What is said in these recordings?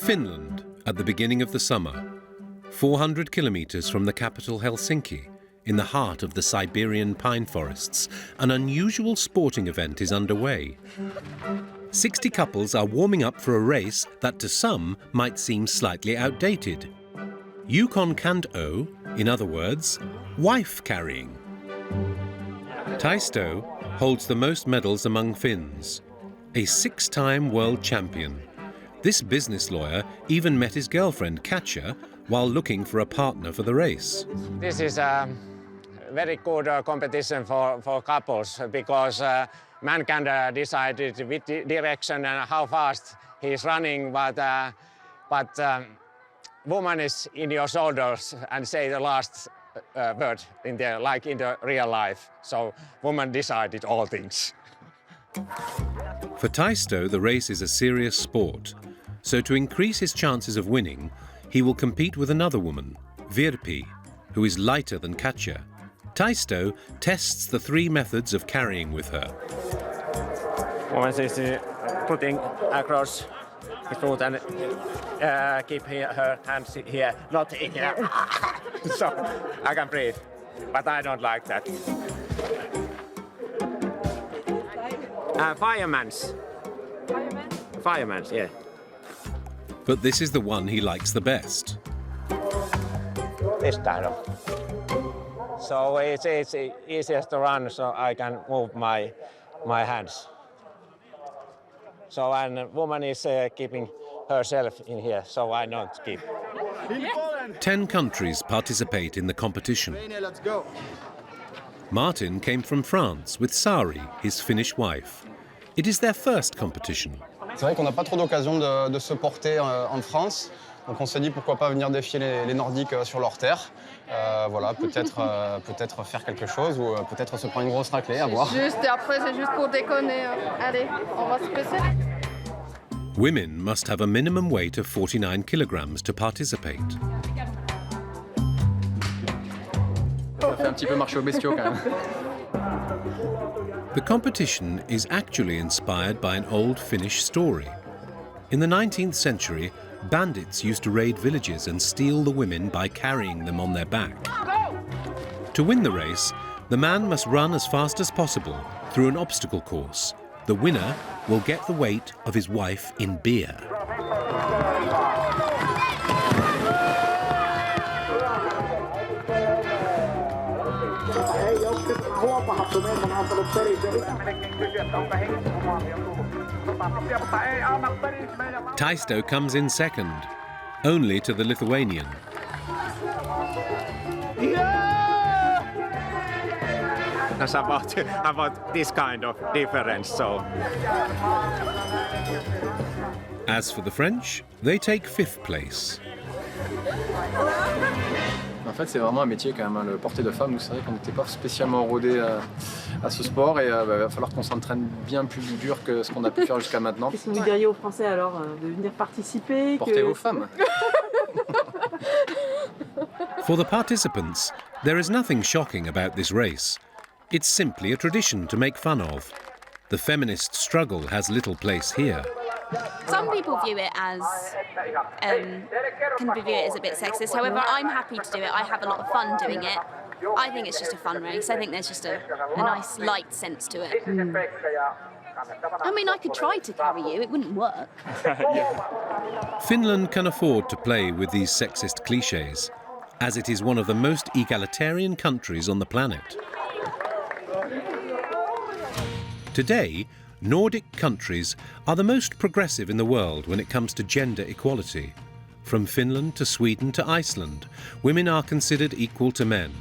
Finland, at the beginning of the summer, 400 kilometers from the capital Helsinki, in the heart of the Siberian pine forests, an unusual sporting event is underway. 60 couples are warming up for a race that to some might seem slightly outdated. Yukon Kant-o, in other words, wife carrying. Taisto holds the most medals among Finns, a 6-time world champion. This business lawyer even met his girlfriend Katja while looking for a partner for the race. This is a very good competition for couples because man can decide which direction and how fast he's running, but woman is in your shoulders and say the last word in there, like in the real life. So woman decided all things. For Taisto, the race is a serious sport. So to increase his chances of winning, he will compete with another woman, Virpi, who is lighter than Katja. Taisto tests the 3 methods of carrying with her. Woman is putting across his foot and keep her hands here, not in here. So I can breathe, but I don't like that. Fireman's. Fireman's, yeah. But this is the one he likes the best. This kind of. So it's easiest to run, so I can move my hands. So and a woman is keeping herself in here, so I don't keep. 10 countries participate in the competition. Martin came from France with Sari, his Finnish wife. It is their first competition. C'est vrai qu'on n'a pas trop d'occasion de se porter en France, donc on s'est dit pourquoi pas venir défier les Nordiques sur leur terre. Voilà, peut-être faire quelque chose ou peut-être se prendre une grosse raclée, à voir. Juste, après c'est juste pour déconner. Allez, on va se presser. Women must have a minimum weight of 49 kilograms to participate. Ça fait un petit peu marcher aux bestiaux quand même. The competition is actually inspired by an old Finnish story. In the 19th century, bandits used to raid villages and steal the women by carrying them on their back. To win the race, the man must run as fast as possible through an obstacle course. The winner will get the weight of his wife in beer. Taisto comes in second, only to the Lithuanian. That's about this kind of difference. So. As for the French, they take 5th place. En fait, c'est vraiment un métier quand même, hein, le porter de femme. Nous, c'est vrai qu'on n'était pas spécialement rodés à ce sport et il va falloir qu'on s'entraîne bien plus dur que ce qu'on a pu faire jusqu'à maintenant. Qu'est-ce que vous diriez aux Français alors de venir participer? Portez vos femmes. For the participants, there is nothing shocking about this race. It's simply a tradition to make fun of. The feminist struggle has little place here. Some people view it as, can view it as a bit sexist. However, I'm happy to do it. I have a lot of fun doing it. I think it's just a fun race. I think there's just a nice light sense to it. I mean, I could try to carry you. It wouldn't work. Finland can afford to play with these sexist cliches, as it is one of the most egalitarian countries on the planet. Today, Nordic countries are the most progressive in the world when it comes to gender equality. From Finland to Sweden to Iceland, women are considered equal to men.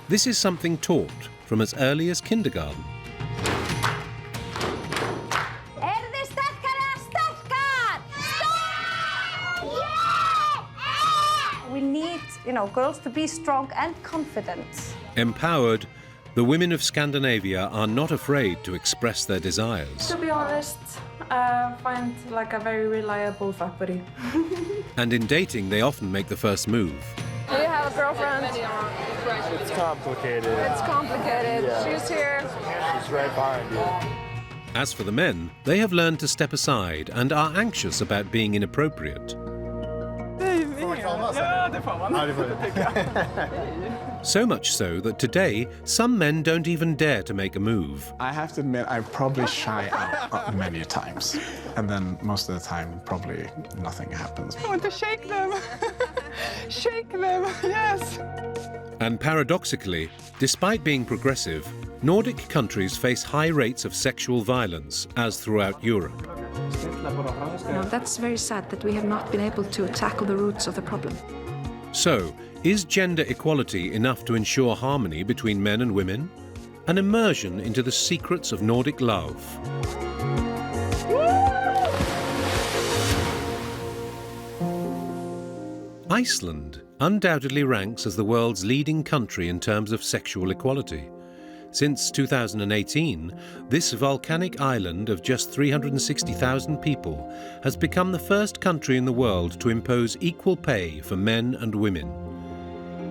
This is something taught from as early as kindergarten. We need, girls to be strong and confident. Empowered, the women of Scandinavia are not afraid to express their desires. To be honest, I find like a very reliable fuck buddy. And in dating, they often make the first move. Do you have a girlfriend? It's complicated. It's complicated. Yeah. She's here. She's right behind you. As for the men, they have learned to step aside and are anxious about being inappropriate. So much so that today, some men don't even dare to make a move. I have to admit, I probably shy out many times. And then most of the time, probably nothing happens. I want to shake them. Shake them, yes. And paradoxically, despite being progressive, Nordic countries face high rates of sexual violence, as throughout Europe. That's very sad that we have not been able to tackle the roots of the problem. So, is gender equality enough to ensure harmony between men and women? An immersion into the secrets of Nordic love. Iceland undoubtedly ranks as the world's leading country in terms of sexual equality. Since 2018, this volcanic island of just 360,000 people has become the first country in the world to impose equal pay for men and women.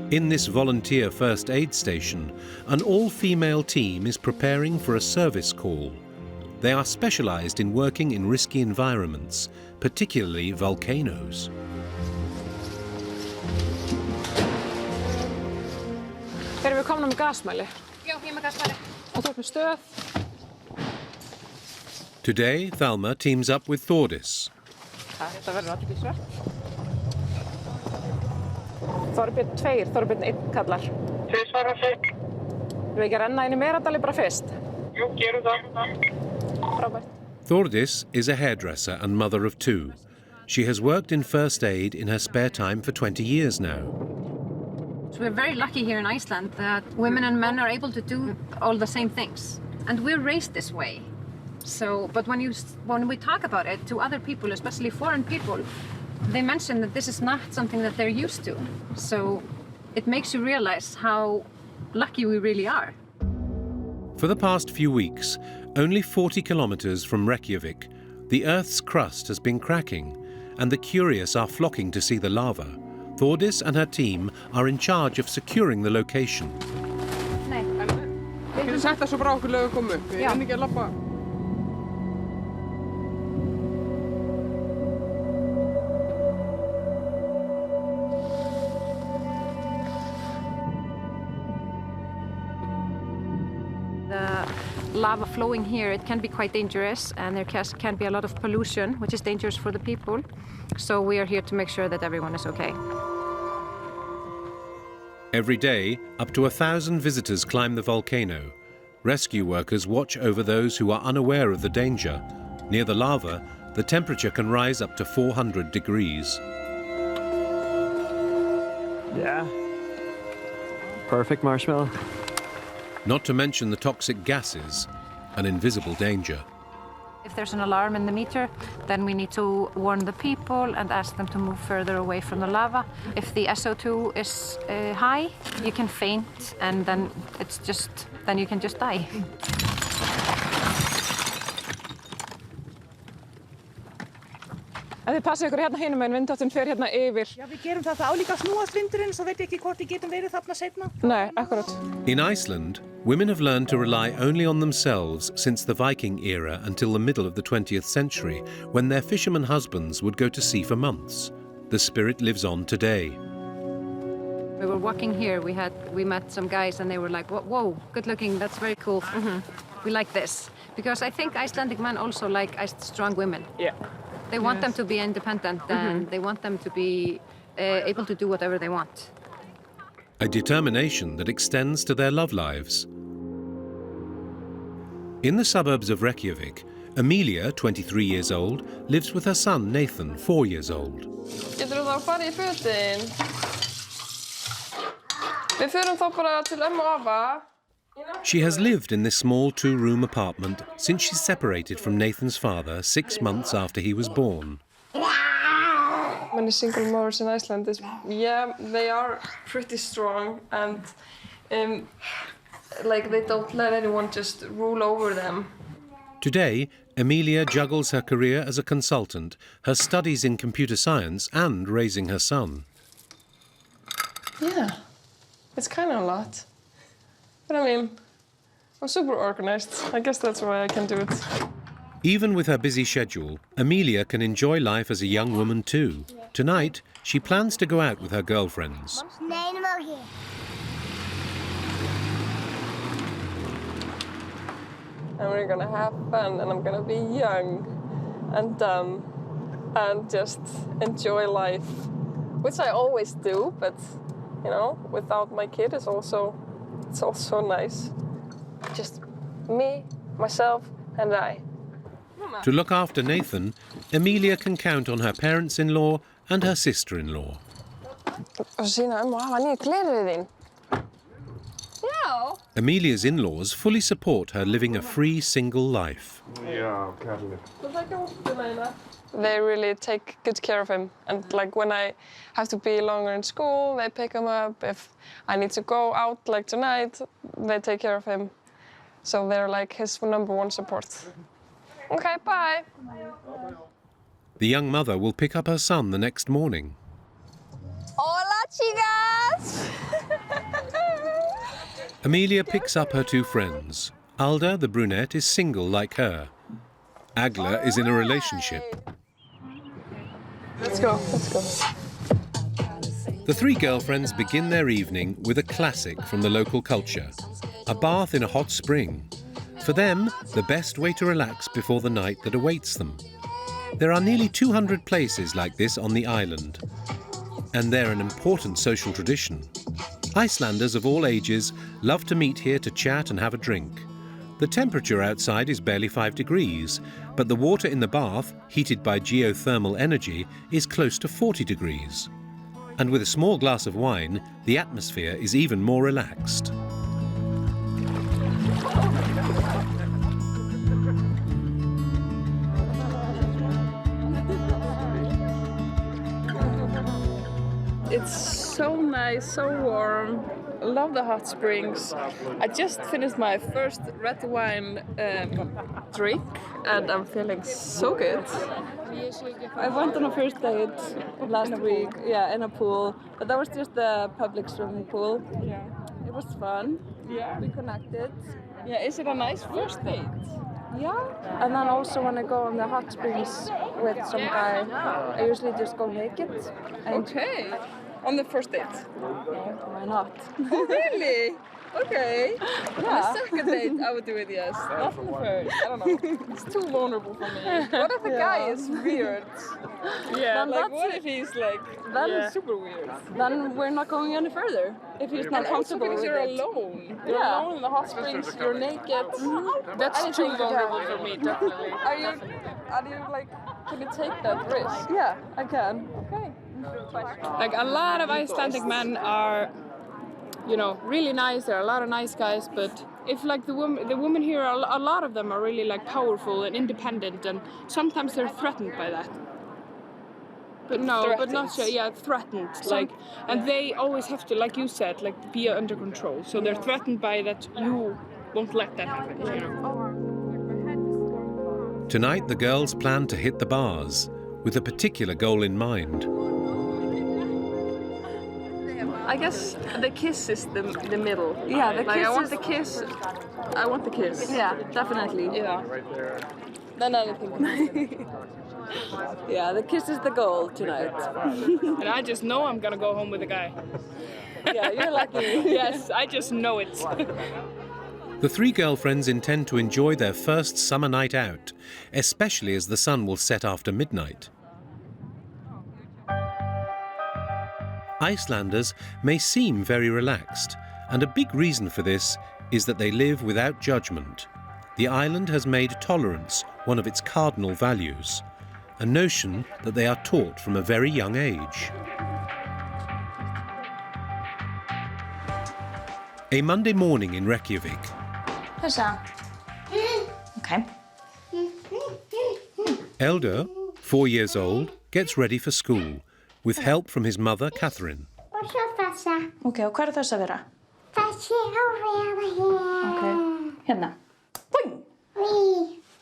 In this volunteer first aid station, an all-female team is preparing for a service call. They are specialized in working in risky environments, particularly volcanoes. Erum við komna með gasmæli? Já, ég með gasmæli. Og þú ert með stöð? Today, Thelma teams up with Þórdís. Þetta verður athyglisvert. Þorbjörn 2, Þorbjörn 1 kallar. 2 svarar 5. Við ekki að renna inn í Meradali bara fyrst? Jú, gerum það. Frábært. Þórdís is a hairdresser and mother of 2. She has worked in first aid in her spare time for 20 years now. So we're very lucky here in Iceland that women and men are able to do all the same things. And we're raised this way. So, but when we talk about it to other people, especially foreign people, they mention that this is not something that they're used to. So it makes you realize how lucky we really are. For the past few weeks, only 40 kilometers from Reykjavik, the Earth's crust has been cracking, and the curious are flocking to see the lava. Þórdís and her team are in charge of securing the location. Nei. Getur sagt það svo bara okkur lögur komu upp? Við erum ekki að labba. The lava flowing here, it can be quite dangerous, and there can be a lot of pollution, which is dangerous for the people. So we are here to make sure that everyone is okay. Every day, up to 1,000 visitors climb the volcano. Rescue workers watch over those who are unaware of the danger. Near the lava, the temperature can rise up to 400 degrees. Yeah. Perfect marshmallow. Not to mention the toxic gases, an invisible danger. If there's an alarm in the meter, then we need to warn the people and ask them to move further away from the lava. If the SO2 is high, you can faint, and then you can just die. En þið passið ykkur hérna hinum en vindáttin fer hérna yfir. Já, við gerum það. Það á líka að snúast vindurinn, svo veit ég ekki hvort við getum verið þarna seinna. Nei, akkurat. In Iceland, women have learned to rely only on themselves since the Viking era until the middle of the 20th century, when their fishermen husbands would go to sea for months. The spirit lives on today. We were walking here, we met some guys and they were like, whoa, good looking, that's very cool. We like this. Because I think Icelandic men also like strong women. Yeah. They want them to be independent and they want them to be able to do whatever they want. A determination that extends to their love lives. In the suburbs of Reykjavik, Amelia, 23 years old, lives with her son Nathan, 4 years old. Getur þú þá farið í fötin? Við förum þá bara til ömmu og afa. She has lived in this small 2-room apartment since she separated from Nathan's father 6 months after he was born. Many single mothers in Iceland, they are pretty strong and they don't let anyone just rule over them. Today, Amelia juggles her career as a consultant, her studies in computer science and raising her son. Yeah, it's kind of a lot. But I mean, I'm super organized. I guess that's why I can do it. Even with her busy schedule, Amelia can enjoy life as a young woman too. Tonight, she plans to go out with her girlfriends. And we're gonna have fun, and I'm gonna be young and dumb and just enjoy life, which I always do, but you know, without my kid it's also nice. Just me, myself, and I. To look after Nathan, Amelia can count on her parents-in-law and her sister-in-law. Amelia's in-laws fully support her living a free, single life. They really take good care of him, and like when I have to be longer in school, they pick him up. If I need to go out like tonight, they take care of him. So they're like his #1 support. Okay, bye. The young mother will pick up her son the next morning. Hola, chicas! Amelia picks up her 2 friends. Alda, the brunette, is single like her. Agla is in a relationship. Let's go. The 3 girlfriends begin their evening with a classic from the local culture, a bath in a hot spring. For them, the best way to relax before the night that awaits them. There are nearly 200 places like this on the island, and they're an important social tradition. Icelanders of all ages love to meet here to chat and have a drink. The temperature outside is barely 5 degrees, but the water in the bath, heated by geothermal energy, is close to 40 degrees. And with a small glass of wine, the atmosphere is even more relaxed. It's so nice, so warm. I love the hot springs. I just finished my first red wine drink, and I'm feeling so good. I went on a first date last week, in a pool, but that was just the public swimming pool. Yeah. It was fun. Yeah. We connected. Yeah, is it a nice first date? Yeah. And then also when I go on the hot springs with some guy, I usually just go naked. Okay. On the first date? No, why not? Oh, really? Okay. Yeah. On the second date, I would do it, yes. Not on the first. I don't know. It's too vulnerable for me. What if the guy is weird? Yeah, then like what if he's like... Then it's super weird. Then we're not going any further. If he's not comfortable with it. You're alone. You're alone in the hot springs, you're naked. That's too vulnerable for me, definitely. Are you like, can you take that risk? Yeah, I can. Okay. Like a lot of Icelandic men are, you know, really nice. There are a lot of nice guys, but if like the women here, a lot of them are really like powerful and independent, and sometimes they're threatened by that. But no, threatened. But not sure. Yeah, threatened. Like, and they always have to, like you said, like be under control. So they're threatened by that you won't let that happen. You know? Tonight, the girls plan to hit the bars with a particular goal in mind. I guess the kiss is the middle. Yeah, the kiss. Like, I want the kiss. Yeah, definitely. Yeah. Then anything. Yeah, the kiss is the goal tonight. And I just know I'm gonna go home with a guy. Yeah, you're lucky. Yes, I just know it. The 3 girlfriends intend to enjoy their first summer night out, especially as the sun will set after midnight. Icelanders may seem very relaxed, and a big reason for this is that they live without judgment. The island has made tolerance one of its cardinal values, a notion that they are taught from a very young age. A Monday morning in Reykjavik. Okay. Elder, 4 years old, gets ready for school, with help from his mother, Catherine. Ok, og hver þess að vera? Þessi á vera hér. Ok, hérna. Boing!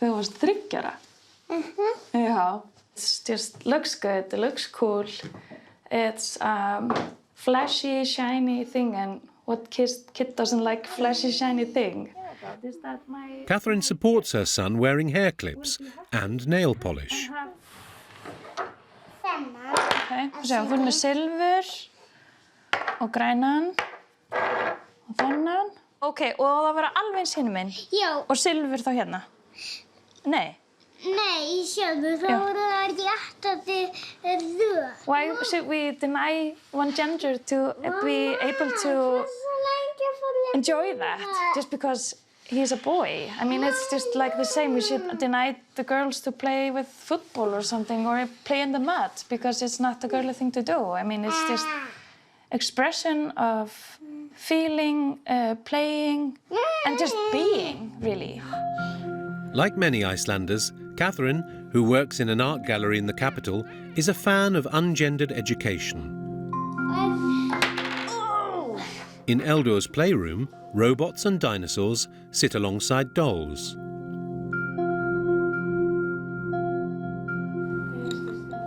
Þú varst 3 ára? Yeah. It just looks good, it looks cool. It's flashy, shiny thing, and what kid doesn't like flashy, shiny thing? Is that my... Catherine supports her son wearing hair clips and nail polish. Okay, svo hún er með silfur og grænan og þennan. Ok, og það vera alveg eins hinum minn? Já. Og silfur þá hérna? Nei. Nei, sjáðu, þá er það rétt að þið er röð. Why should we deny one gender to be able to enjoy that just because he's a boy? I mean, it's just like the same. We should deny the girls to play with football or something or play in the mud because it's not a girly thing to do. I mean, it's just expression of feeling, playing, and just being, really. Like many Icelanders, Catherine, who works in an art gallery in the capital, is a fan of ungendered education. In Eldor's playroom, robots and dinosaurs sit alongside dolls.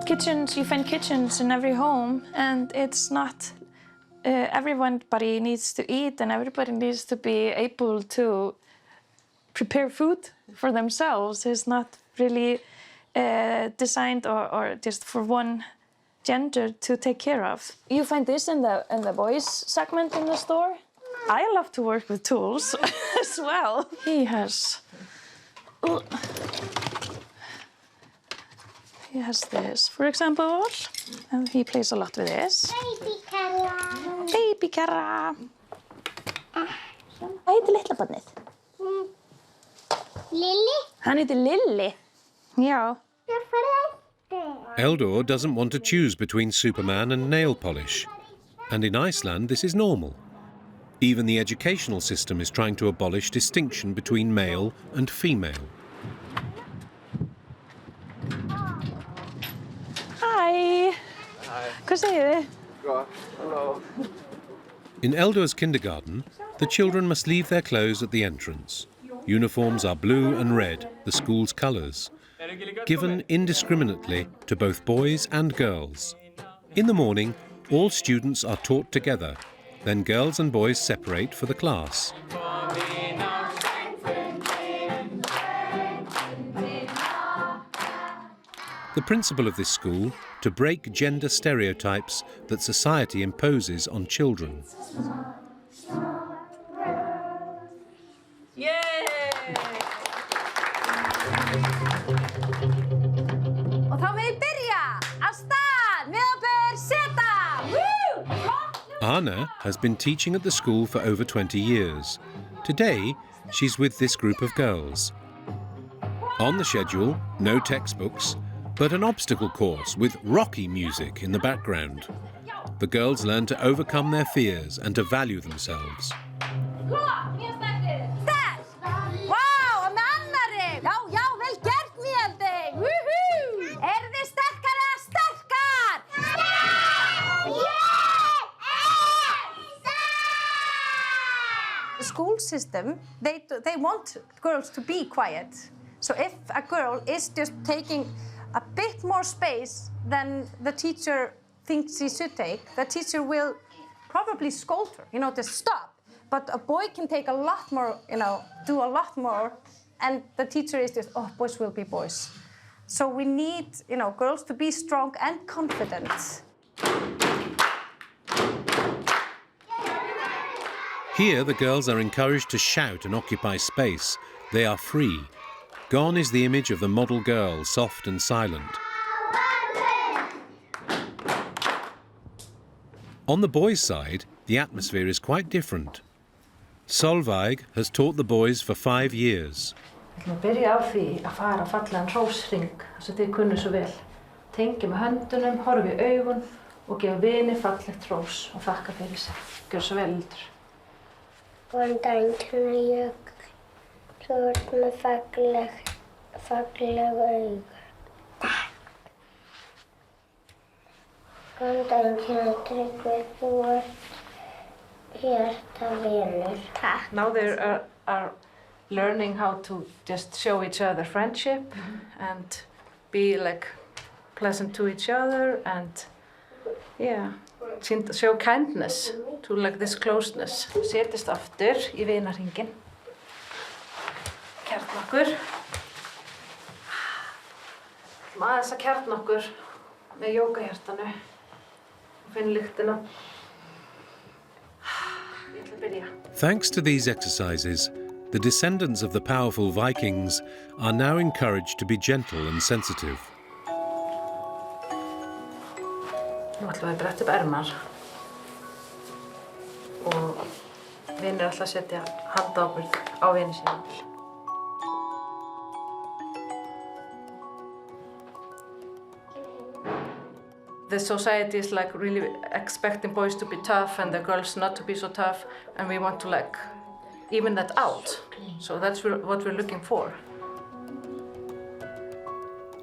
Kitchens, you find kitchens in every home, and it's not everybody needs to eat and everybody needs to be able to prepare food for themselves. It's not really designed or just for one gender to take care of. You find this in the boys segment in the store. I love to work with tools as well. He has this, for example, and he plays a lot with this. Baby Kara. Baby Kara. Hvað heitir litla barnið? Lily. Hann heitir Lily. Já. Eldor doesn't want to choose between Superman and nail polish. And in Iceland, this is normal. Even the educational system is trying to abolish distinction between male and female. Hi. Hvað segir þið? Hello. In Eldor's kindergarten, the children must leave their clothes at the entrance. Uniforms are blue and red, the school's colours, given indiscriminately to both boys and girls. In the morning, all students are taught together, then girls and boys separate for the class. The principle of this school, to break gender stereotypes that society imposes on children. Og þá vil ég byrja af stað, miðaber, seta, woo! Anna has been teaching at the school for over 20 years. Today, she's with this group of girls. On the schedule, no textbooks, but an obstacle course with rocky music in the background. The girls learn to overcome their fears and to value themselves. The school system, they want girls to be quiet. So if a girl is just taking a bit more space than the teacher thinks she should take, the teacher will probably scold her, to stop. But a boy can take a lot more, do a lot more, and the teacher is just, oh, boys will be boys. So we need, girls to be strong and confident. Here, the girls are encouraged to shout and occupy space. They are free. Gone is the image of the model girl, soft and silent. On the boys' side, the atmosphere is quite different. Solveig has taught the boys for 5 years. Ég byrja á því að fara á fallegan hrósring, þess að þið kunnu svo vel. Tengi með höndunum, horfi í augun og gefa vini fallegt hrós og þakka fyrir sig. Gjör svo vel, Hildur. Góðan daginn, kæra Jökull. Þú ert með falleg augu. Góðan daginn, kæra Tryggvi. Þú ert hjartavinur. Takk. Now they are learning how to just show each other friendship and be like pleasant to each other and show kindness to like this closeness. Setjast aftur í vinarhringinn. okkur. Aðeins að kjarna okkur með jógahjartanu og finna lyktina. Ég ætla að byrja. Thanks to these exercises, the descendants of the powerful Vikings are now encouraged to be gentle and sensitive. Nú ætlum við að bretta upp ermar og vinir ætla að setja handaábyrgð á vini sína. The society is like really expecting boys to be tough and the girls not to be so tough, and we want to like even that out. So that's what we're looking for.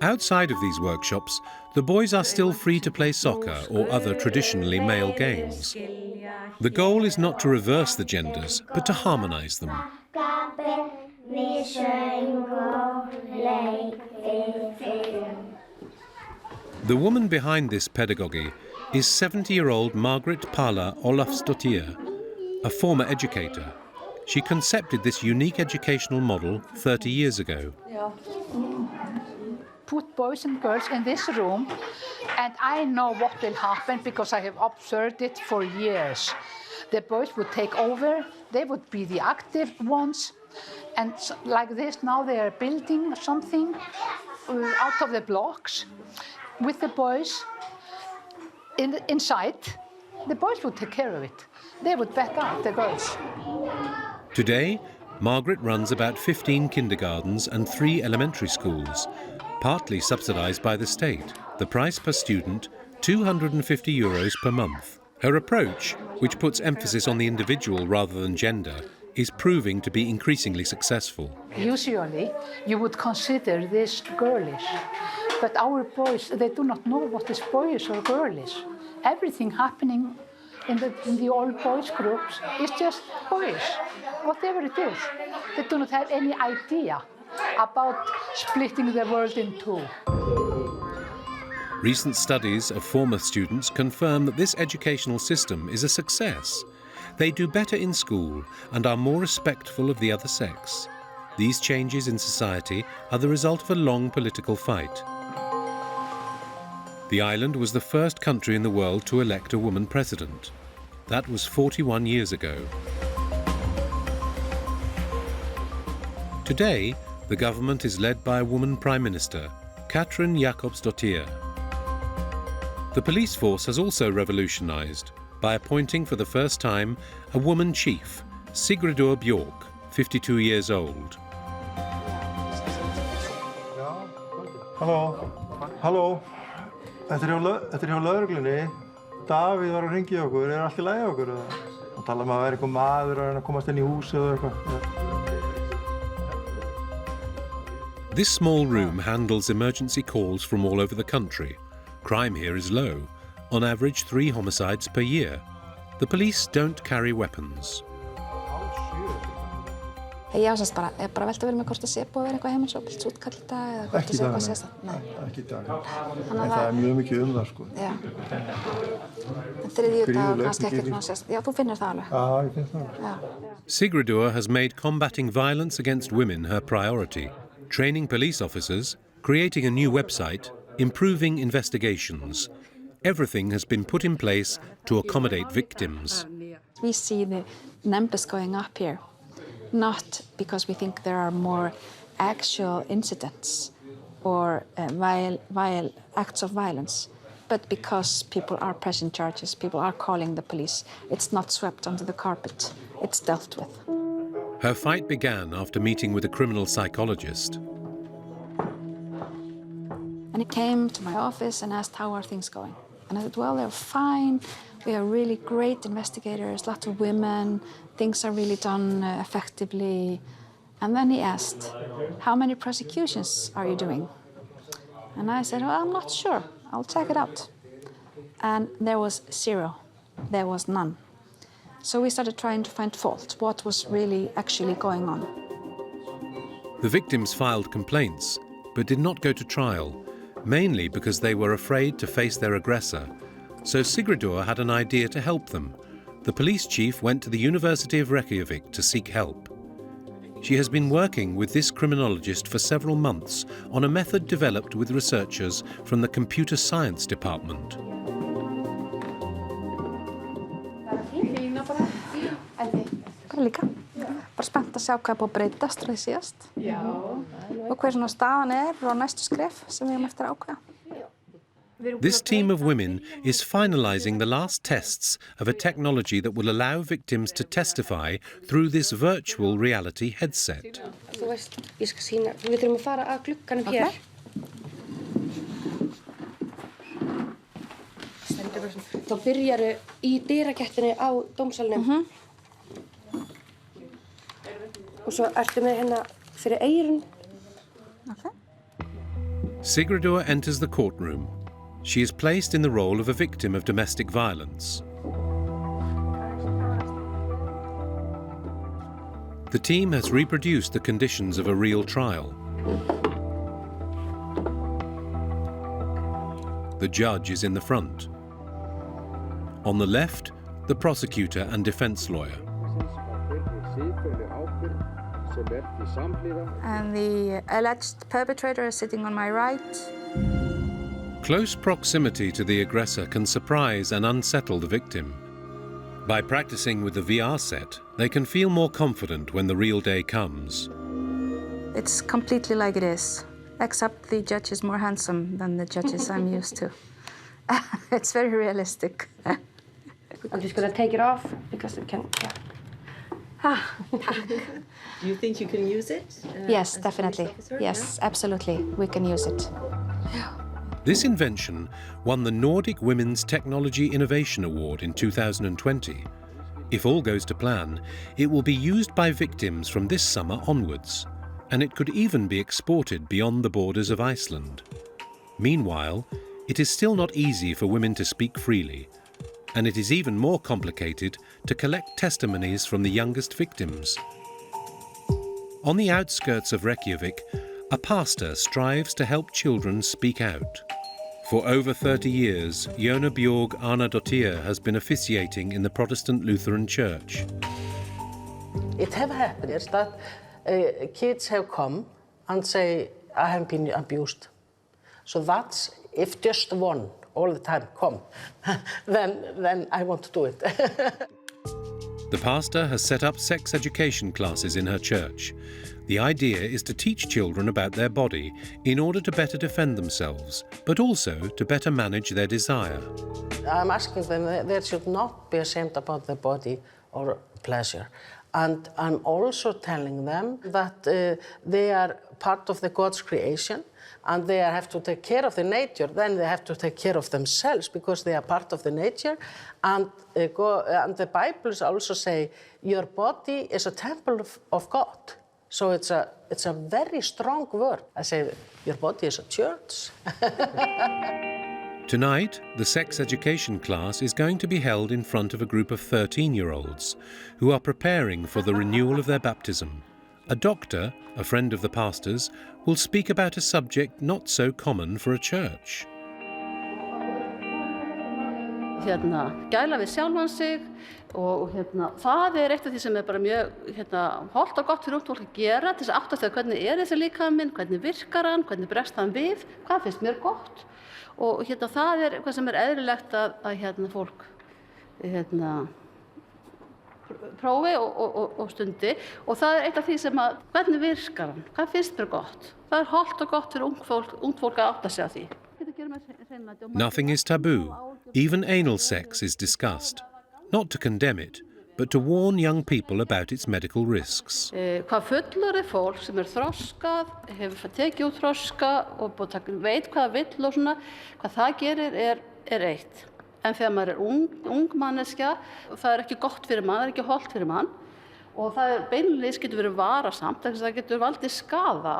Outside of these workshops, the boys are still free to play soccer or other traditionally male games. The goal is not to reverse the genders, but to harmonise them. The woman behind this pedagogy is 70-year-old Margaret Pala Olafsdottir, a former educator. She concepted this unique educational model 30 years ago. Put boys and girls in this room, and I know what will happen because I have observed it for years. The boys would take over, they would be the active ones, and like this now they are building something out of the blocks with the boys inside. The boys would take care of it. They would back up the girls. Today, Margaret runs about 15 kindergartens and 3 elementary schools, partly subsidised by the state. The price per student, €250 per month. Her approach, which puts emphasis on the individual rather than gender, is proving to be increasingly successful. Usually, you would consider this girlish, but our boys, they do not know what is boyish or girlish. Everything happening in the all boys groups is just boyish, whatever it is. They do not have any idea about splitting the world in two. Recent studies of former students confirm that this educational system is a success. They do better in school and are more respectful of the other sex. These changes in society are the result of a long political fight. The island was the first country in the world to elect a woman president. That was 41 years ago. Today, the government is led by a woman prime minister, Katrin Jakobsdottir. The police force has also revolutionised by appointing for the first time a woman chief, Sigridur Björk, 52 years old. Halló, halló. Þetta er hjá lögreglunni. Davíð var að hringja í okkur. Allt í lagi okkur? Hann talaði að vera einhver maður að reyna að komast inn í húsið og eitthvað. This small room handles emergency calls from all over the country. Crime here is low, on average 3 homicides per year. The police don't carry weapons. Ég ásast bara velta verið með hvort það sé búið að vera eitthvað heimilisofbelds útkall í dag eða hvort það sé eitthvað sérstakt. Ekki í dag. En það er mjög mikið það, sko. Já. En þriðjudag kannski ekkert svona sérstakt. Já, þú finnir það alveg. Já, ég finn það. Já. Sigridur has made combating violence against women her priority, training police officers, creating a new website, improving investigations. Everything has been put in place to accommodate victims. We see the numbers going up here, not because we think there are more actual incidents or acts of violence, but because people are pressing charges, people are calling the police. It's not swept under the carpet, it's dealt with. Her fight began after meeting with a criminal psychologist. And he came to my office and asked, how are things going? And I said, well, they're fine. We are really great investigators, lots of women. Things are really done effectively. And then he asked, how many prosecutions are you doing? And I said, well, I'm not sure. I'll check it out. And there was 0. There was none. So we started trying to find fault. What was really actually going on? The victims filed complaints, but did not go to trial, mainly because they were afraid to face their aggressor. So Sigridur had an idea to help them. The police chief went to the University of Reykjavik to seek help. She has been working with this criminologist for several months on a method developed with researchers from the computer science department. Líka. Bara spennt að sjá hvað er búið að breytast frá því síðast. Já. Og hver svona staðan og næstu skref sem við höfum eftir að ákveða. This team of women is finalizing the last tests of a technology that will allow victims to testify through this virtual reality headset. Þú veist, ég skal sýna, við þurfum að fara að glugganum hér. Þá byrjaru í dyragættinni á dómsalnum. Og svo ertu með hérna fyrir eyrun. Sigridur enters the courtroom. She is placed in the role of a victim of domestic violence. The team has reproduced the conditions of a real trial. The judge is in the front. On the left, the prosecutor and defense lawyer. And the alleged perpetrator is sitting on my right. Close proximity to the aggressor can surprise and unsettle the victim. By practicing with the VR set, they can feel more confident when the real day comes. It's completely like it is, except the judge is more handsome than the judges I'm used to. It's very realistic. I'm just going to take it off because it can, Do you think you can use it? Yes, definitely. Yes, absolutely. We can use it. This invention won the Nordic Women's Technology Innovation Award in 2020. If all goes to plan, it will be used by victims from this summer onwards, and it could even be exported beyond the borders of Iceland. Meanwhile, it is still not easy for women to speak freely, and it is even more complicated to collect testimonies from the youngest victims. On the outskirts of Reykjavik, a pastor strives to help children speak out. For over 30 years, Jona Björg Arnardóttir has been officiating in the Protestant Lutheran Church. It have happened is that kids have come and say, I have been abused. So that's, if just one all the time come, then I want to do it. The pastor has set up sex education classes in her church. The idea is to teach children about their body in order to better defend themselves, but also to better manage their desire. I'm asking them they should not be ashamed about their body or pleasure. And I'm also telling them that they are part of the God's creation and they have to take care of the nature, then they have to take care of themselves because they are part of the nature. And the Bibles also say your body is a temple of God. So it's a very strong word. I say your body is a church. Tonight, the sex education class is going to be held in front of a group of 13-year-olds who are preparing for the renewal of their baptism. A doctor, a friend of the pastor's, will speak about a subject not so common for a church. Gæla við sjálfan sig og það eitt af því sem bara mjög hollt og gott fyrir ungt fólk að gera til þess að átta sig á hvernig þessi líkami minn, hvernig virkar hann, hvernig bregst hann við, hvað finnst mér gott og það hvað sem eðlilegt að fólk prófi og stundi og það eitt af því sem hvernig virkar hann, hvað finnst mér gott. Það hollt og gott fyrir ungt fólk að átta sig á því. Nothing is taboo. Even anal sex is discussed. Not to condemn it, but to warn young people about its medical risks. Hvað fullorðið fólk sem þroskað, hefur tekið út þroska og veit hvað það vill og svona, hvað það gerir eitt. En þegar maður ung manneskja, það ekki gott fyrir mann, það ekki hollt fyrir mann og það beinlínis getur verið varasamt, þess að það getur valdið skaða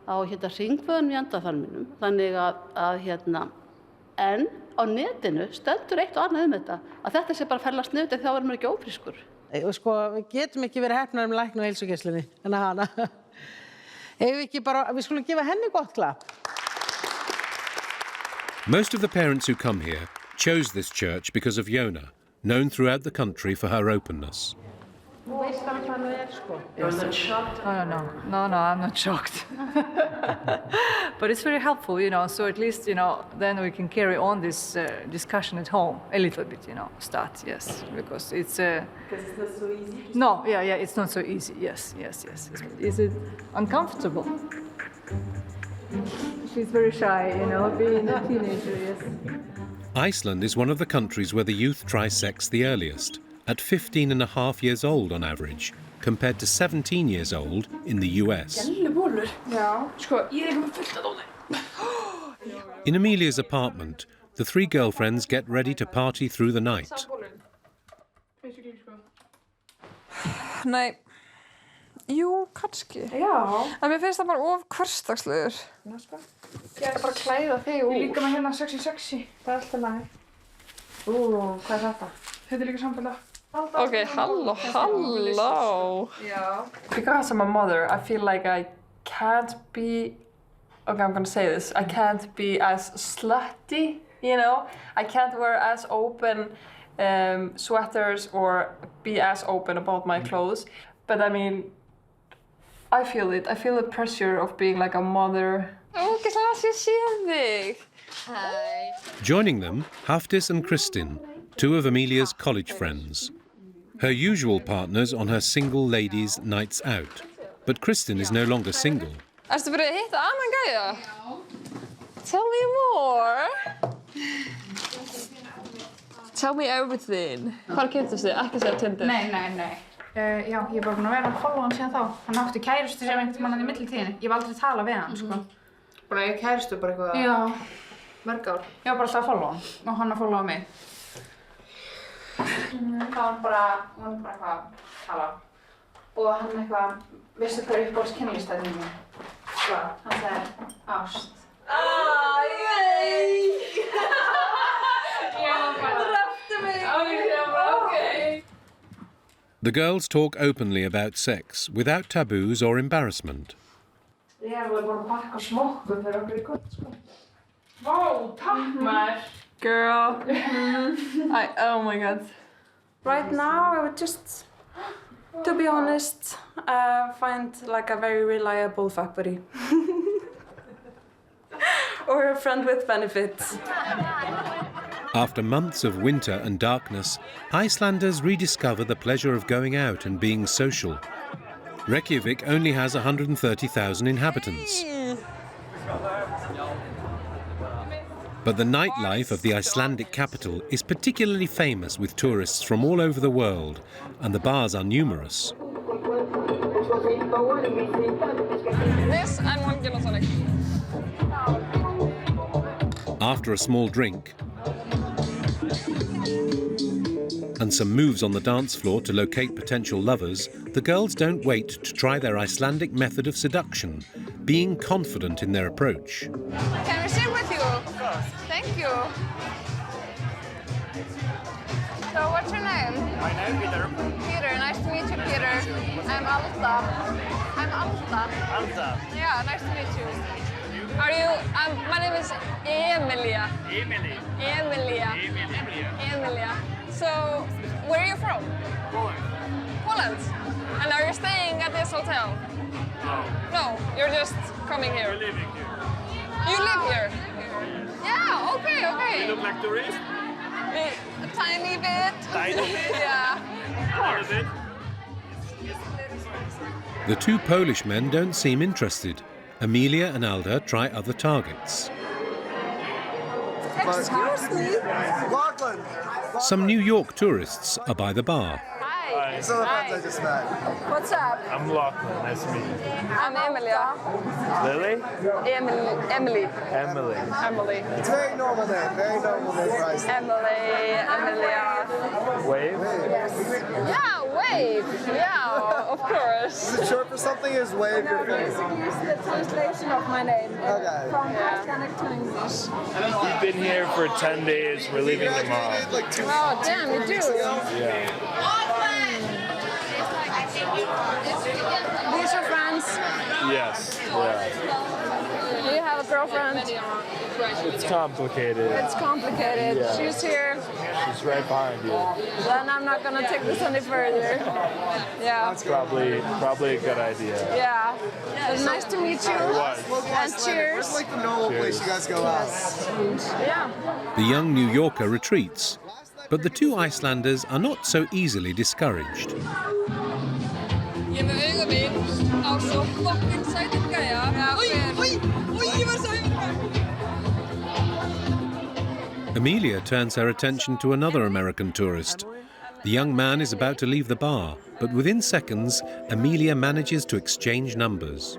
á hringvöðum í endaþarminum. Þannig en á netinu stendur eitt og annað þetta, að þetta sé bara ferlast niður þegar þá maður ekki ófrískur. Sko, við getum ekki verið heppnar lækni á heilsugæslunni en hana. Við skulum gefa henni gott klapp. Most of the parents who come here chose this church because of Jona, known throughout the country for her openness. Þú veist alveg You're not shocked? No, I'm not shocked. But it's very helpful, so at least, then we can carry on this discussion at home a little bit, start, yes, because it's... Because it's not so easy? No, it's not so easy, yes. Is it uncomfortable? She's very shy, being a teenager, yes. Iceland is one of the countries where the youth try sex the earliest, at 15.5 years old on average, compared to 17 years old in the US. In Amelia's apartment, the three girlfriends get ready to party through the night. Nei, jú, kannski. Já. En mér finnst það bara of hversdagslegur. Ná, sko. Ég er bara að klæða þig úr. Ég líka með hérna sexy. Það er alltaf lagi. Hvað er þetta? Þetta er líka samfélag. Okay, hello. Yeah. Because I'm a mother, I feel like I can't be, okay, I'm gonna say this, I can't be as slutty, I can't wear as open sweaters or be as open about my clothes. But I mean, I feel it. I feel the pressure of being like a mother. Joining them, Hafdís and Kristin, two of Amelia's college friends. Her usual partners on her single ladies' nights out. But Kristin is no longer single. Erstu byrjuð að hitta annan gæja? Tell me more. Tell me everything. Hvar kynntust þið? Ekki segja Tinder. Nei. Já, ég er bara búin að vera að followa hann síðan þá. Hann átti kærustu sem einhvern mann í millitíðinni. Ég hef aldrei talað við hann, sko. Bara ég kærustu bara eitthvað? Já. Mörg ár? Já, bara alltaf að followa hann. Og hann að followa mig. Þá var hann bara eitthvað að tala. Og hann eitthvað, veistu hvað uppáhalds kynlífstæðin mín? Hvað? Hann sagði, ást. Yay! Já, bara. Draftu mig! Okay. The girls talk openly about sex, without taboos or embarrassment. Ég var bara að pakka smokkum fyrir okkur í kvöld, sko. Vá, takk maður! Girl. Oh my god. Right now, I would just, to be honest, find like a very reliable fuck buddy. Or a friend with benefits. After months of winter and darkness, Icelanders rediscover the pleasure of going out and being social. Reykjavik only has 130,000 inhabitants. But the nightlife of the Icelandic capital is particularly famous with tourists from all over the world, and the bars are numerous. This and one gin and tonic. After a small drink and some moves on the dance floor to locate potential lovers, the girls don't wait to try their Icelandic method of seduction, being confident in their approach. Can we sit with you? Of course. Thank you. So what's your name? My name is Peter. Peter, nice to meet you, Peter. I'm Alta. Alta. Yeah, nice to meet you. Are you, my name is Emilia. Emilia. So, where are you from? Poland. And are you staying at this hotel? No, you're just coming here. We're living here. You live here? Yeah, okay. You look like tourists? A tiny bit. Yeah. How is it? The two Polish men don't seem interested. Amelia and Alda try other targets. Excuse me? Lachlan! Some New York tourists are by the bar. Hi. Some of the friends I just met. What's up? I'm Lachlan. Nice to meet you. I'm Emilia. Lily? Emily. It's a very normal name for Iceland. Emilia. Wave? Yeah, Wave. Yeah, of course. Is it short for something? Is Wave your favorite? Basically, it's the translation of my name. Okay. From Icelandic to English. We've been here for 10 days. We're leaving tomorrow. Oh, damn, you do? Yeah. These are friends? Yes. Yeah. Do you have a girlfriend? It's complicated. It's complicated. Yeah. She's here. She's right behind you. Then I'm not gonna take this any further. Yeah. That's probably a good idea. Yeah. But nice to meet you. It was. And cheers. It's like the normal place you guys go out. Yeah. The young New Yorker retreats, but the two Icelanders are not so easily discouraged. Ge mig ögonvin av så fucking excited gæja. Oj, ég var så Amelia turns her attention to another American tourist. The young man is about to leave the bar, but within seconds, Amelia manages to exchange numbers.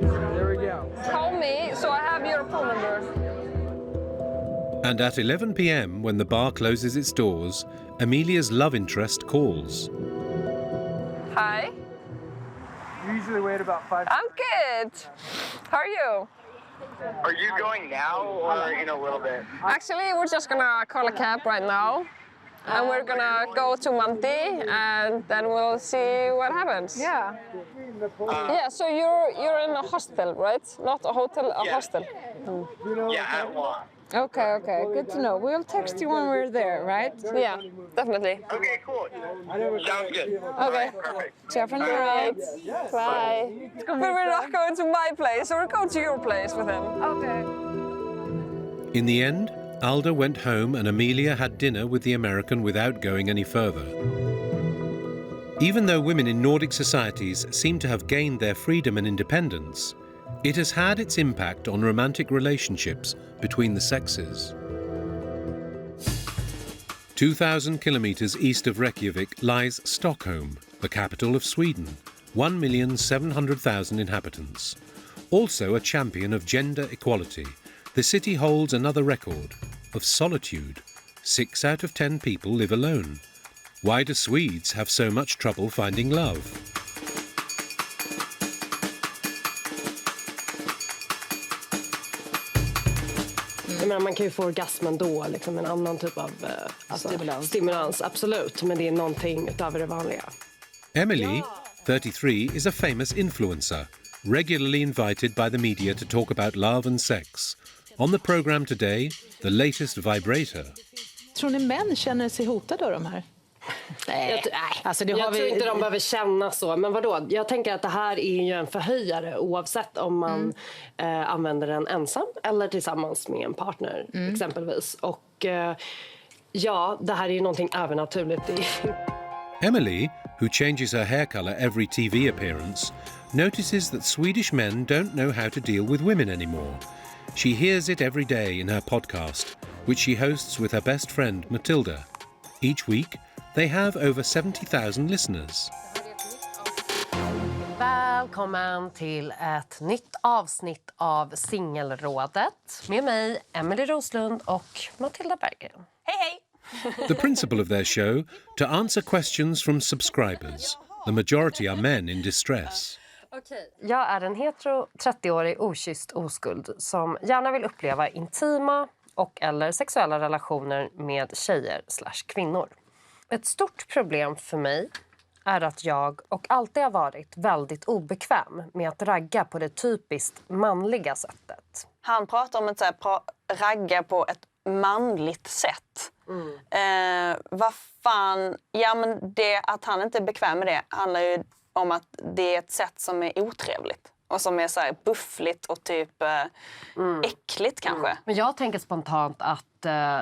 There we go. Call me so I have your phone number. And at 11 p.m., when the bar closes its doors, Amelia's love interest calls. Hi. You usually wait about 5 I'm good. How are you? Are you going now or in a little bit? Actually, we're just gonna call a cab right now. And we're gonna go to Manti and then we'll see what happens. Yeah. Yeah, so you're in a hostel, right? Not a hotel, a hostel. Yeah, at one. Okay, good to know. We'll text you when we're there, right? Yeah, definitely. Okay, cool. Sounds good. Okay. Have a night. Bye. But we're not going to my place, so we're going to your place with him. Okay. In the end, Alda went home and Amelia had dinner with the American without going any further. Even though women in Nordic societies seem to have gained their freedom and independence, it has had its impact on romantic relationships between the sexes. 2,000 kilometers east of Reykjavik lies Stockholm, the capital of Sweden, 1,700,000 inhabitants. Also a champion of gender equality, the city holds another record of solitude. 6 out of 10 people live alone. Why do Swedes have so much trouble finding love? Men man kan ju få orgasmen då, liksom en annan typ av stimulans, absolut. Men det är någonting utöver det vanliga. Emily, 33, is a famous influencer, regularly invited by the media to talk about love and sex. On the program today, the latest vibrator. Tror ni män känner sig hotade av de här? Nej, alltså jag tror inte de behöver känna så. Men vadå? Jag tänker att det här är ju en förhöjare oavsett om man använder den ensam eller tillsammans med en partner exempelvis. Och ja, det här är ju någonting övernaturligt. Emily, who changes her hair colour every TV appearance, notices that Swedish men don't know how to deal with women anymore. She hears it every day in her podcast, which she hosts with her best friend Matilda. Each week, they have over 70,000 listeners. Välkommen till ett nytt avsnitt av Singelrådet med mig, Emily Roslund och Matilda Berggren. Hej, hej! The principle of their show, to answer questions from subscribers. The majority are men in distress. Jag är en hetero 30-årig okysst oskuld som gärna vill uppleva intima och eller sexuella relationer med tjejer/kvinnor. Ett stort problem för mig är att jag och alltid har varit väldigt obekväm med att ragga på det typiskt manliga sättet. Han pratar om att ragga på ett manligt sätt. Vad fan, ja men det att han inte är bekväm med det handlar ju om att det är ett sätt som är otrevligt. Och som är så här buffligt och typ äckligt kanske. Men jag tänker spontant att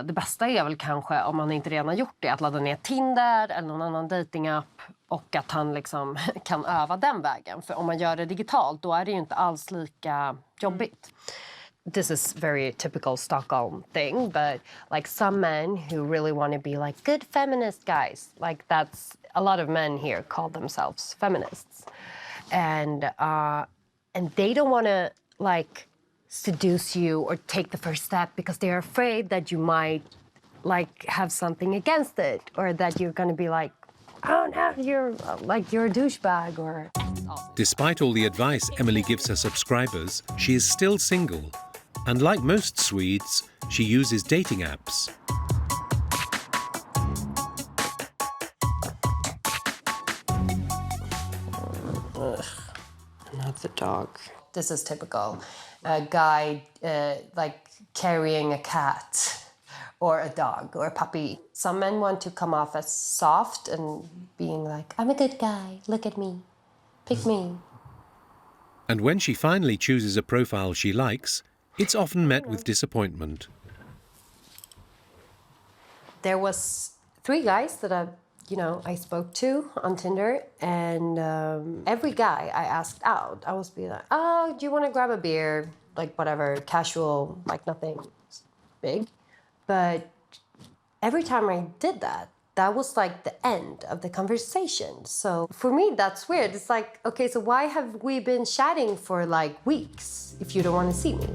det bästa är väl kanske, om man inte redan har gjort det, att ladda ner Tinder eller någon annan datingapp och att han liksom kan öva den vägen. För om man gör det digitalt, då är det ju inte alls lika jobbigt. This is very typical Stockholm thing, but like some men who really want to be like good feminist guys, like that's a lot of men here call themselves feminists, and they don't want to like seduce you or take the first step because they're afraid that you might like have something against it or that you're going to be like, oh no, you're a douchebag or. Despite all the advice Emily gives her subscribers, she is still single. And like most Swedes, she uses dating apps. Another dog. This is typical. a guy like carrying a cat or a dog or a puppy. Some men want to come off as soft and being like, I'm a good guy, look at me, pick me. And when she finally chooses a profile she likes, it's often met with disappointment. There was 3 guys that I spoke to on Tinder, and every guy I asked out, I was be like, oh, do you want to grab a beer? Like whatever, casual, like nothing big. But every time I did that, that was like the end of the conversation. So for me, that's weird. It's like, okay, so why have we been chatting for like weeks if you don't want to see me?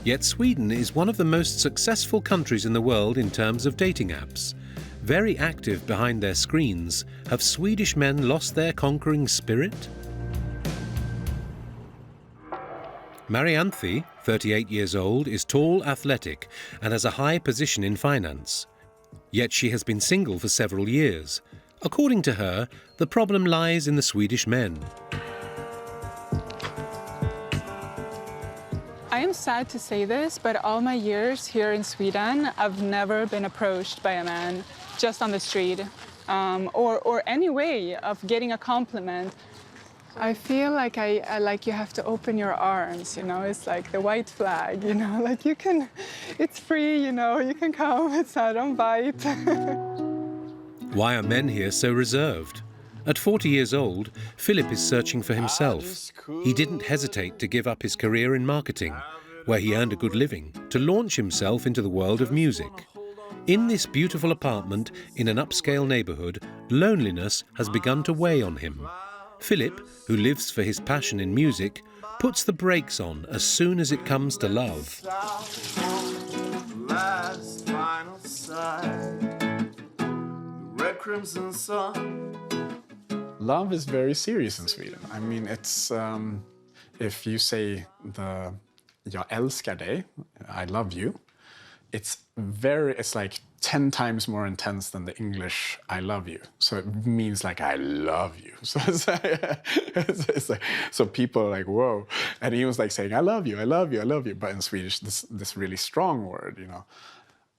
Yet Sweden is one of the most successful countries in the world in terms of dating apps. Very active behind their screens, have Swedish men lost their conquering spirit? Marianthi, 38 years old, is tall, athletic, and has a high position in finance. Yet she has been single for several years. According to her, the problem lies in the Swedish men. I am sad to say this, but all my years here in Sweden, I've never been approached by a man just on the street or any way of getting a compliment. I feel like like you have to open your arms, you know, it's like the white flag, you know, like you can, it's free, you know, you can come, it's not, don't bite. Why are men here so reserved? At 40 years old, Philip is searching for himself. He didn't hesitate to give up his career in marketing, where he earned a good living, to launch himself into the world of music. In this beautiful apartment in an upscale neighbourhood, loneliness has begun to weigh on him. Philip, who lives for his passion in music, puts the brakes on as soon as it comes to love. Last final sigh, red crimson sun. Love is very serious in Sweden. I mean, it's if you say jag älskar dig, I love you, it's like 10 times more intense than the English I love you. So it means like I love you. So it's like, so people are like, whoa. And he was like saying, I love you, I love you, I love you. But in Swedish, this really strong word, you know.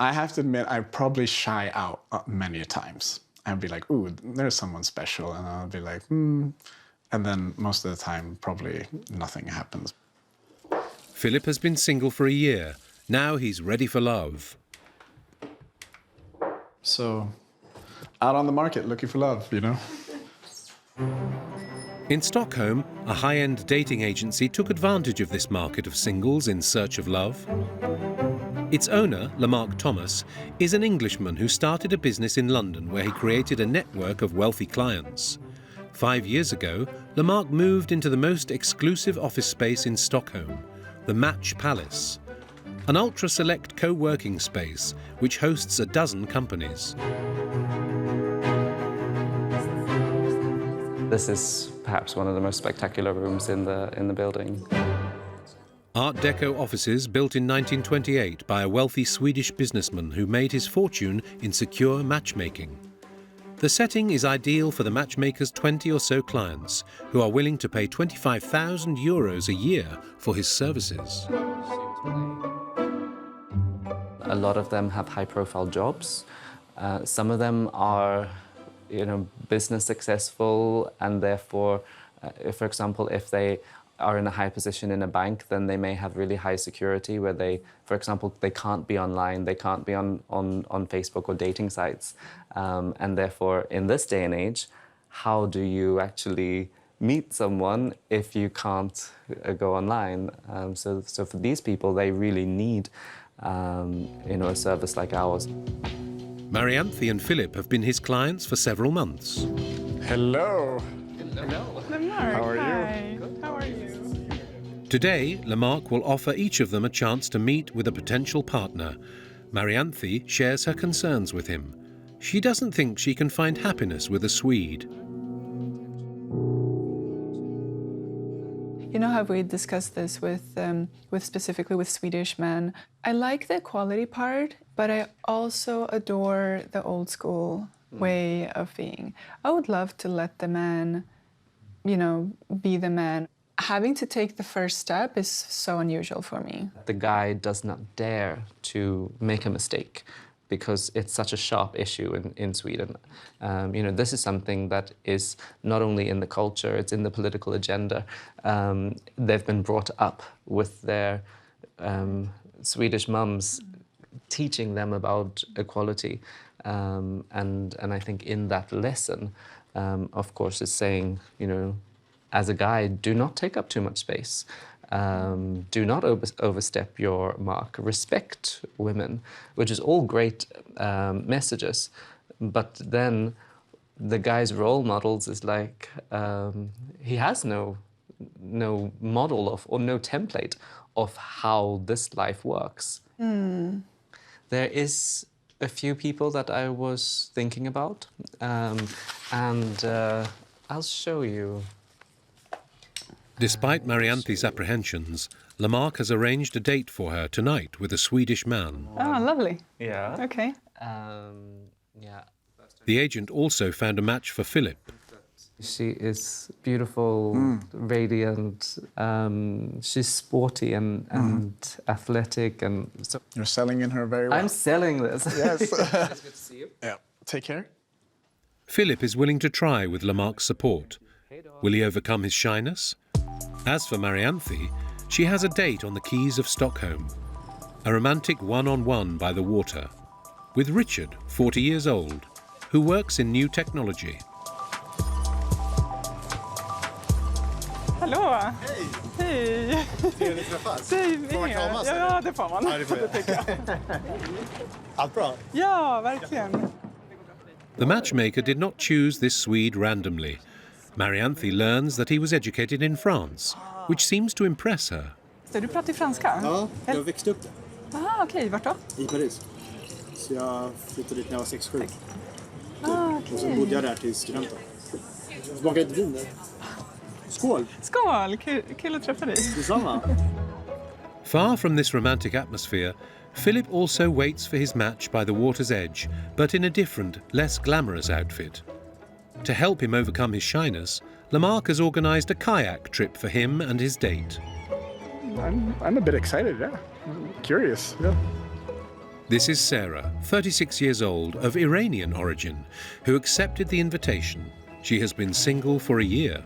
I have to admit, I probably shy out many times. I'd be like, ooh, there's someone special. And I'll be like, And then most of the time, probably nothing happens. Philip has been single for a year. Now he's ready for love. So, out on the market looking for love, you know? In Stockholm, a high-end dating agency took advantage of this market of singles in search of love. Its owner, Lamarck Thomas, is an Englishman who started a business in London where he created a network of wealthy clients. 5 years ago, Lamarck moved into the most exclusive office space in Stockholm, the Match Palace, an ultra-select co-working space which hosts a dozen companies. This is perhaps one of the most spectacular rooms in the building. Art Deco offices built in 1928 by a wealthy Swedish businessman who made his fortune in secure matchmaking. The setting is ideal for the matchmaker's 20 or so clients who are willing to pay 25,000 euros a year for his services. A lot of them have high-profile jobs. Some of them are, business successful, and therefore, for example, if they are in a high position in a bank, then they may have really high security where they, for example, they can't be online, they can't be on Facebook or dating sites. And therefore, in this day and age, how do you actually meet someone if you can't go online? So for these people, they really need a service like ours. Marianthi and Philip have been his clients for several months. Hello. Hello. Lamarck, how are hi. you? Good. How are you? Today, Lamarck will offer each of them a chance to meet with a potential partner. Marianthi shares her concerns with him. She doesn't think she can find happiness with a Swede. You know how we discussed this with specifically with Swedish men. I like the equality part, but I also adore the old school way of being. I would love to let the man, be the man. Having to take the first step is so unusual for me. The guy does not dare to make a mistake because it's such a sharp issue in Sweden. This is something that is not only in the culture, it's in the political agenda. They've been brought up with their Swedish mums teaching them about equality. And I think in that lesson, of course, is saying, as a guy, do not take up too much space. Do not overstep your mark. Respect women, which is all great messages. But then the guy's role models is like, he has no model of, or no template of how this life works. There is a few people that I was thinking about, and I'll show you. Despite Marianthi's apprehensions, Lamarck has arranged a date for her tonight with a Swedish man. Oh, lovely. Yeah. Okay. Yeah. The agent also found a match for Philip. She is beautiful, radiant. She's sporty and athletic, and so. You're selling in her very well. I'm selling this. Yes. It's good to see you. Yeah. Take care. Philip is willing to try with Lamarck's support. Will he overcome his shyness? As for Marianthi, she has a date on the quays of Stockholm. A romantic one-on-one by the water with Richard, 40 years old, who works in new technology. Hallå! Hej! Hej! Trevligt träffas. Får man kramas? Ja, det får man. Ja, det får jag. Allt bra? Ja, verkligen. The matchmaker did not choose this Swede randomly. Marianthi learns that he was educated in France, which seems to impress her. Du pratar franska? Ja, jag växte upp där. Okej. Vart då? I Paris. Så jag flyttade dit när jag var 6-7. Okej. Och så bodde jag där till studenten. Smakar inte vin där? Skål! Skål! Kul att träffa dig. Detsamma. Far from this romantic atmosphere, Philip also waits for his match by the water's edge, but in a different, less glamorous outfit. To help him overcome his shyness, Lamarck has organised a kayak trip for him and his date. I'm a bit excited, yeah. I'm curious, yeah. This is Sarah, 36 years old, of Iranian origin, who accepted the invitation. She has been single for a year.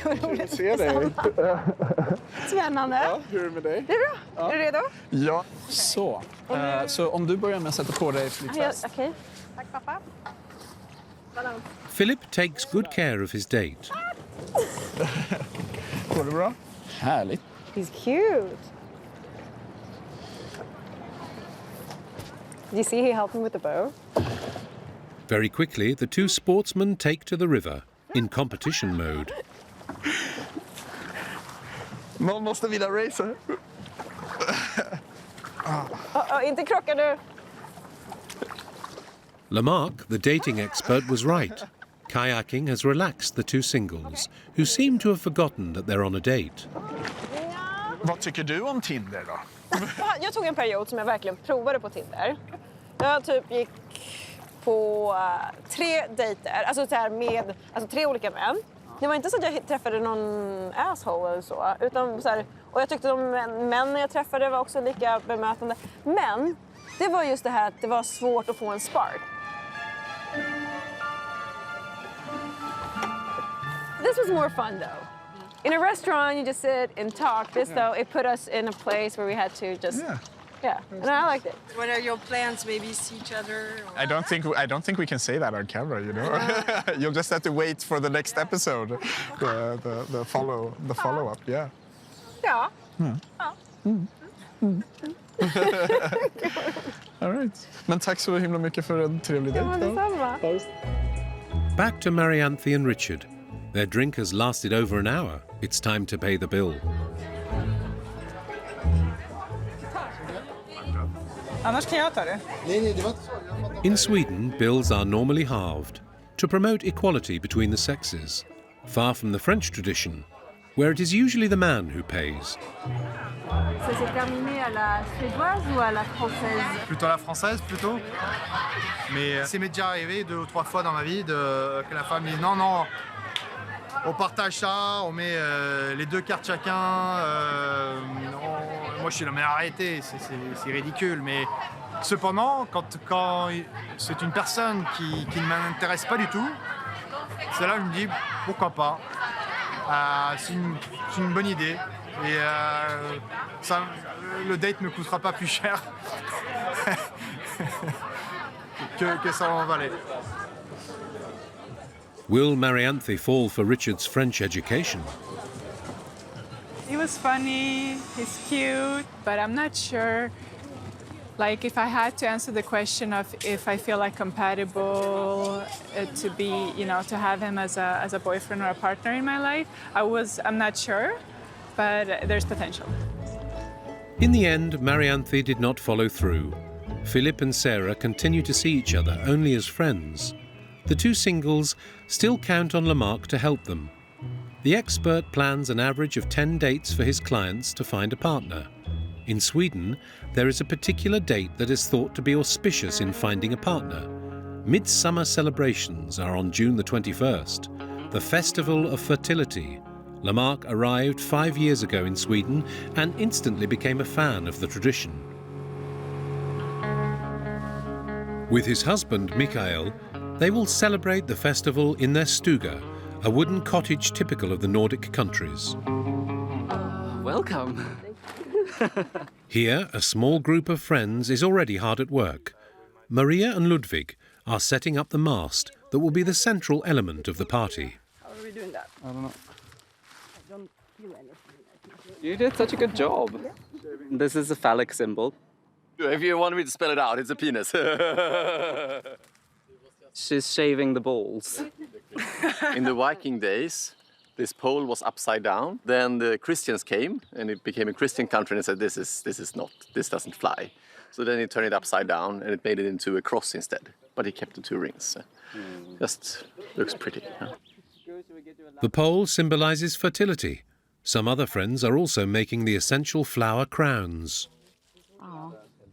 Jag ser dig. Spännande. Ja, hur är det med dig? Det är bra. Ja. Är du redo? Ja. Så om du börjar med att sätta på dig flytväst. Okej. Tack pappa. Philip takes good care of his date. Går det bra? Härligt. He's cute. Did you see he helped me with the bow? Very quickly, the two sportsmen take to the river in competition mode. Någon måste vilja racer. Inte krockar du. Lamarck, the dating expert, was right. Kayaking has relaxed the two singles, who seem to have forgotten that they're on a date. Vad tycker du om Tinder då? Jag tog en period som jag verkligen provade på Tinder. Jag typ gick på 3 dejter, alltså så här med 3 olika män. Det var inte så att jag träffade någon asshole eller så, utan så här, och jag tyckte de männen jag träffade var också lika bemötande. Men det var just det här att det var svårt att få en spark. This was more fun though. In a restaurant you just sit and talk. This though, it put us in a place where we had to just yeah, and I liked it. What are your plans? Maybe see each other? Or... I don't think we can say that on camera, you know. You'll just have to wait for the next episode, the follow up, yeah. Ja. All right. Men tack så himla mycket för en trevlig dejt. Ja, detsamma. Back to Marianthi and Richard. Their drink has lasted over an hour. It's time to pay the bill. Annars kan jag ta det. In Sweden, bills are normally halved to promote equality between the sexes, far from the French tradition, where it is usually the man who pays. Ça s'est terminé à la suédoise ou à la française? Plutôt à la française, plutôt. Mais c'est m'est déjà arrivé 2 ou 3 fois dans ma vie que la femme dise non, On partage ça, on met les 2 cartes chacun. Moi je suis là, mais arrêtez, c'est ridicule. Mais cependant, quand c'est une personne qui ne m'intéresse pas du tout, c'est là que je me dis pourquoi pas. C'est une bonne idée. Et ça, le date ne coûtera pas plus cher que ça en valait. Will Marianthe fall for Richard's French education? He was funny, he's cute, but I'm not sure. Like, if I had to answer the question of if I feel like compatible to be, you know, to have him as a boyfriend or a partner in my life, I'm not sure, but there's potential. In the end, Marianthe did not follow through. Philip and Sarah continue to see each other only as friends. The two singles still count on Lamarck to help them. The expert plans an average of 10 dates for his clients to find a partner. In Sweden, there is a particular date that is thought to be auspicious in finding a partner. Midsummer Celebrations are on June the 21st, the festival of fertility. Lamarck arrived 5 years ago in Sweden and instantly became a fan of the tradition. With his husband, Mikael, they will celebrate the festival in their stuga, a wooden cottage typical of the Nordic countries. Welcome. Here, a small group of friends is already hard at work. Maria and Ludwig are setting up the mast that will be the central element of the party. How are we doing that? I don't know. I don't feel anything. You did such a good job. This is a phallic symbol. If you want me to spell it out, it's a penis. She's shaving the balls. In the Viking days, this pole was upside down. Then the Christians came, and it became a Christian country, and said, this doesn't fly. So then he turned it upside down, and it made it into a cross instead. But he kept the 2 rings. Just looks pretty. Huh? The pole symbolizes fertility. Some other friends are also making the essential flower crowns.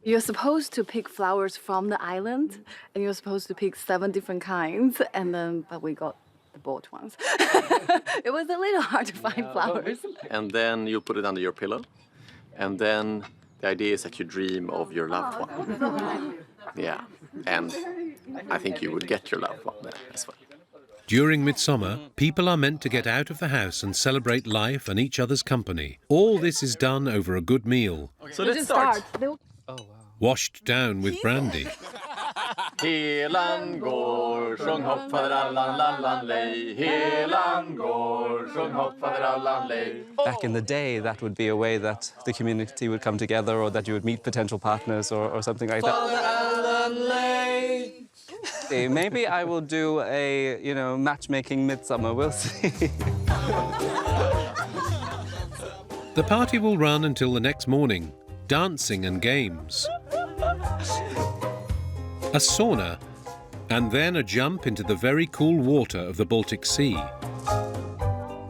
You're supposed to pick flowers from the island, and you're supposed to pick 7 different kinds, but we got the bought ones. It was a little hard to find flowers. And then you put it under your pillow, and then the idea is that you dream of your loved one. Yeah, and I think you would get your loved one there as well. During Midsummer, people are meant to get out of the house and celebrate life and each other's company. All this is done over a good meal. So let's start. Washed down with brandy. Helan går, sjung hopp faderallan lallan lej. Helan går, sjung hopp faderallan lej. Back in the day, that would be a way that the community would come together, or that you would meet potential partners, or something like that. Maybe I will do a, matchmaking midsummer. We'll see. The party will run until the next morning. Dancing and games. A sauna, and then a jump into the very cool water of the Baltic Sea.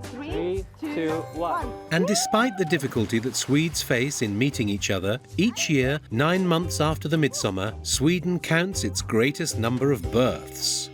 3, 2, 1. And despite the difficulty that Swedes face in meeting each other, each year, 9 months after the Midsummer, Sweden counts its greatest number of births.